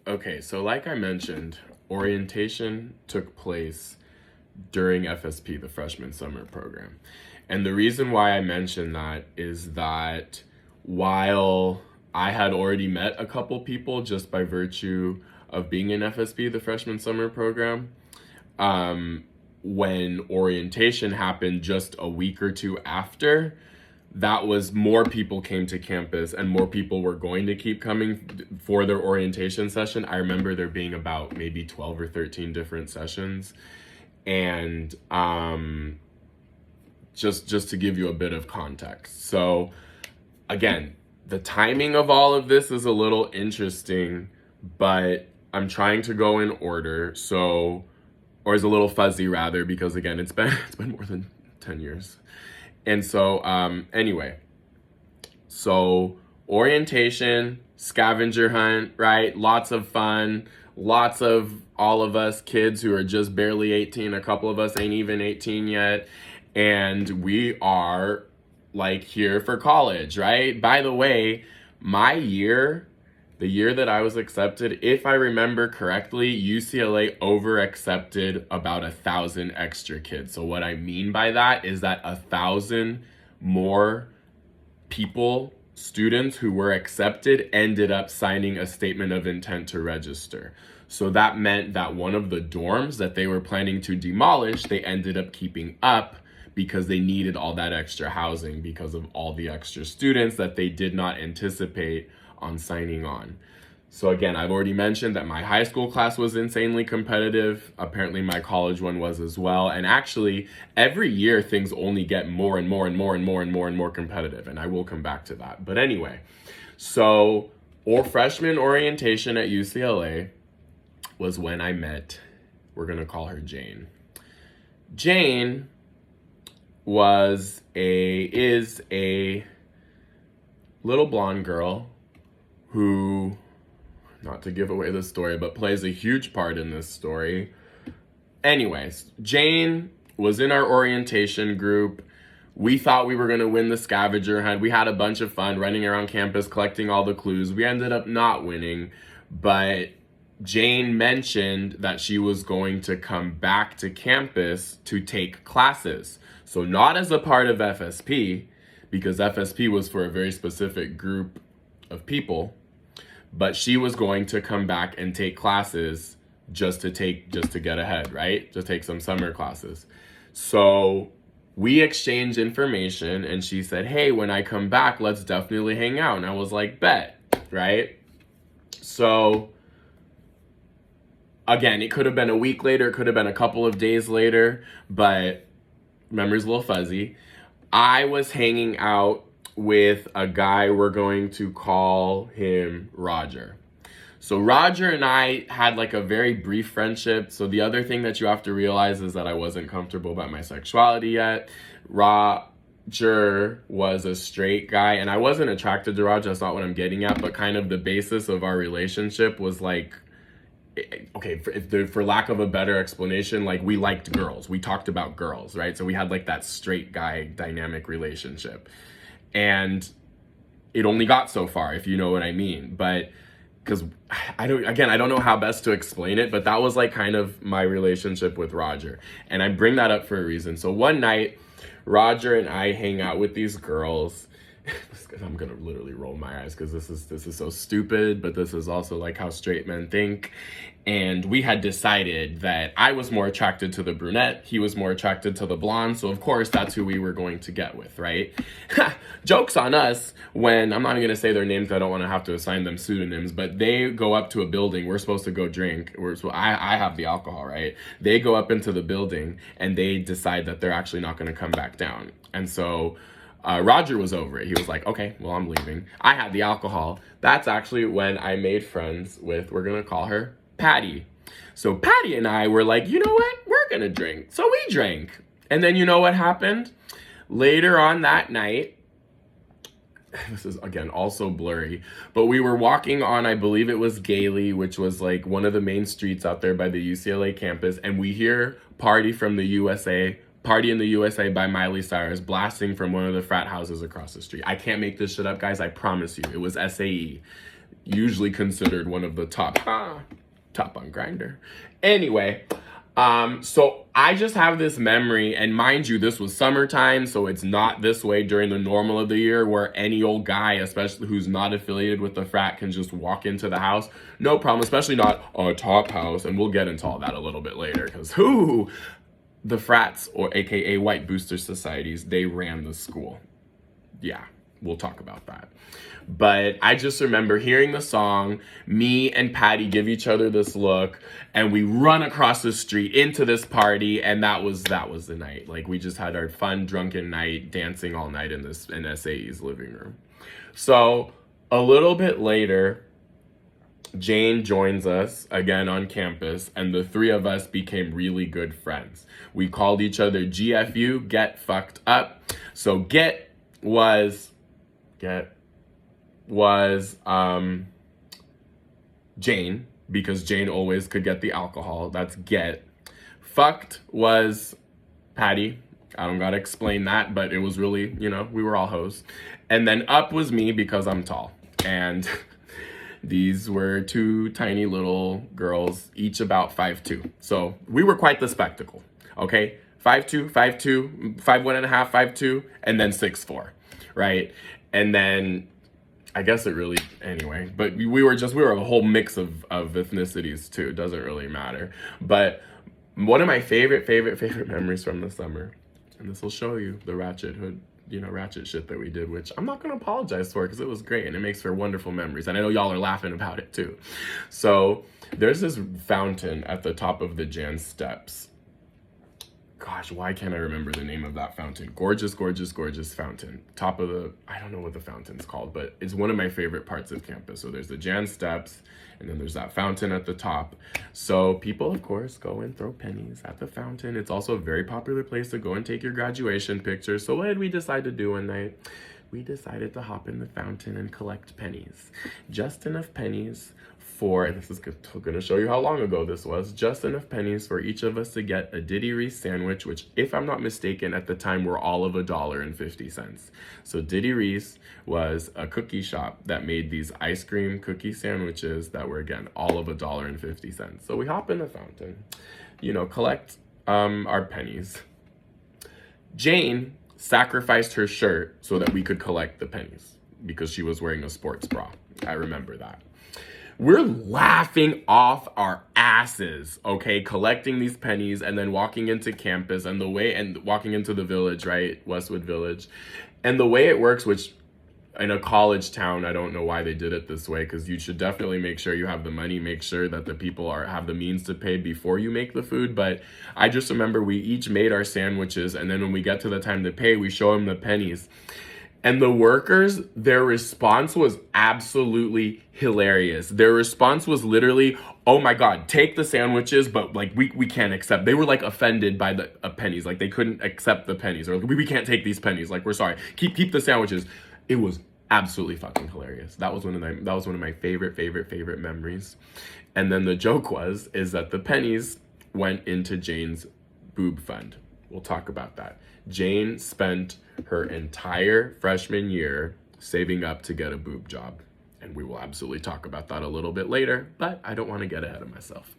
Okay, so like I mentioned, orientation took place during FSP, the freshman summer program. And the reason why I mention that is that while I had already met a couple people just by virtue of being in FSP, the freshman summer program, um, when orientation happened just a week or two after, that was more people came to campus and more people were going to keep coming for their orientation session. I remember there being about maybe 12 or 13 different sessions. And just to give you a bit of context. So again, the timing of all of this is a little interesting, but I'm trying to go in order. So, or is a little fuzzy rather, because again, it's been more than 10 years. And so, anyway, so orientation, scavenger hunt, right? Lots of fun, lots of all of us kids who are just barely 18. A couple of us ain't even 18 yet. And we are like here for college, right? By the way, my year, the year that I was accepted, if I remember correctly, UCLA over accepted about 1,000 extra kids. So what I mean by that is that 1,000 more people, students who were accepted, ended up signing a statement of intent to register. So that meant that one of the dorms that they were planning to demolish, they ended up keeping up because they needed all that extra housing because of all the extra students that they did not anticipate on signing on. So again, I've already mentioned that my high school class was insanely competitive. Apparently my college one was as well. And actually, every year things only get more and more and more and more and more and more competitive. And I will come back to that. But anyway, so freshman orientation at UCLA was when I met, we're gonna call her Jane. Jane is a little blonde girl who, not to give away the story, but plays a huge part in this story. Anyways, Jane was in our orientation group. We thought we were going to win the scavenger hunt. We had a bunch of fun running around campus collecting all the clues. We ended up not winning, but Jane mentioned that she was going to come back to campus to take classes. So not as a part of FSP, because FSP was for a very specific group of people, but she was going to come back and take classes just to get ahead, right? To take some summer classes. So we exchanged information and she said, hey, when I come back, let's definitely hang out. And I was like, bet, right? So again, it could have been a week later, it could have been a couple of days later, but memory's a little fuzzy. I was hanging out with a guy, we're going to call him Roger. So Roger and I had like a very brief friendship. So the other thing that you have to realize is that I wasn't comfortable about my sexuality yet. Roger was a straight guy and I wasn't attracted to Roger, that's not what I'm getting at, but kind of the basis of our relationship was like, okay, for lack of a better explanation, like we liked girls. We talked about girls, right? So we had like that straight guy dynamic relationship. And it only got so far, if you know what I mean. But because I don't know how best to explain it, but that was like kind of my relationship with Roger. And I bring that up for a reason. So one night, Roger and I hang out with these girls. I'm gonna literally roll my eyes because this is so stupid, but this is also like how straight men think. And we had decided that I was more attracted to the brunette, he was more attracted to the blonde, so of course that's who we were going to get with, right? Joke's on us when, I'm not gonna say their names, I don't wanna have to assign them pseudonyms, but they go up to a building, we're supposed to go drink, I have the alcohol, right? They go up into the building and they decide that they're actually not gonna come back down. And so Roger was over it. He was like, okay, well, I'm leaving. I had the alcohol. That's actually when I made friends with, we're going to call her Patty. So Patty and I were like, you know what? We're going to drink. So we drank. And then you know what happened? Later on that night, this is, again, also blurry, but we were walking on, I believe it was Gailey, which was like one of the main streets out there by the UCLA campus, and we hear Party in the USA by Miley Cyrus blasting from one of the frat houses across the street. I can't make this shit up, guys. I promise you. It was SAE. usually considered one of the top on Grindr. Anyway, so I just have this memory, and mind you, this was summertime, so it's not this way during the normal of the year where any old guy, especially who's not affiliated with the frat, can just walk into the house. No problem, especially not a top house, and we'll get into all that a little bit later, because the frats, or AKA white booster societies, they ran the school. Yeah, we'll talk about that. But I just remember hearing the song, me and Patty give each other this look, and we run across the street into this party, and that was the night. Like, we just had our fun drunken night, dancing all night in SAE's living room. So a little bit later, Jane joins us again on campus, and the three of us became really good friends. We called each other GFU, get fucked up. So get was Jane, because Jane always could get the alcohol. That's get. Fucked was Patty. I don't gotta explain that, but it was really, we were all hoes. And then up was me, because I'm tall. And these were two tiny little girls, each about 5'2". So we were quite the spectacle, okay? 5'2", 5'2", 5'1.5", 5'2", and then 6'4", right? And then I guess it really, anyway, but we were a whole mix of ethnicities too. It doesn't really matter. But one of my favorite memories from the summer, and this will show you the ratchet shit that we did, which I'm not going to apologize for, because it was great and it makes for wonderful memories. And I know y'all are laughing about it too. So there's this fountain at the top of the Jan steps. Gosh, why can't I remember the name of that fountain? Gorgeous, gorgeous, gorgeous fountain. Top of I don't know what the fountain's called, but it's one of my favorite parts of campus. So there's the Jan steps, and then there's that fountain at the top. So people, of course, go and throw pennies at the fountain. It's also a very popular place to go and take your graduation pictures. So what did we decide to do one night? We decided to hop in the fountain and collect pennies. Just enough pennies for, and this is going to show you how long ago this was, just enough pennies for each of us to get a Diddy Reese sandwich, which, if I'm not mistaken, at the time were all of $1.50. So Diddy Reese was a cookie shop that made these ice cream cookie sandwiches that were, again, all of $1.50. So we hop in the fountain, collect our pennies. Jane sacrificed her shirt so that we could collect the pennies, because she was wearing a sports bra. I remember that. We're laughing off our asses, okay, collecting these pennies and then walking into campus and walking into the village, right, Westwood Village. And the way it works, which in a college town, I don't know why they did it this way, because you should definitely make sure you have the money, make sure that the people have the means to pay before you make the food. But I just remember we each made our sandwiches, and then when we get to the time to pay, we show them the pennies. And the workers, their response was absolutely hilarious. Their response was literally, oh my God, take the sandwiches, but like we can't accept. They were like offended by the pennies. Like they couldn't accept the pennies, or like, we can't take these pennies. Like, we're sorry. Keep the sandwiches. It was absolutely fucking hilarious. That was one of my favorite memories. And then the joke is that the pennies went into Jane's boob fund. We'll talk about that. Jane spent her entire freshman year saving up to get a boob job. And we will absolutely talk about that a little bit later, but I don't want to get ahead of myself.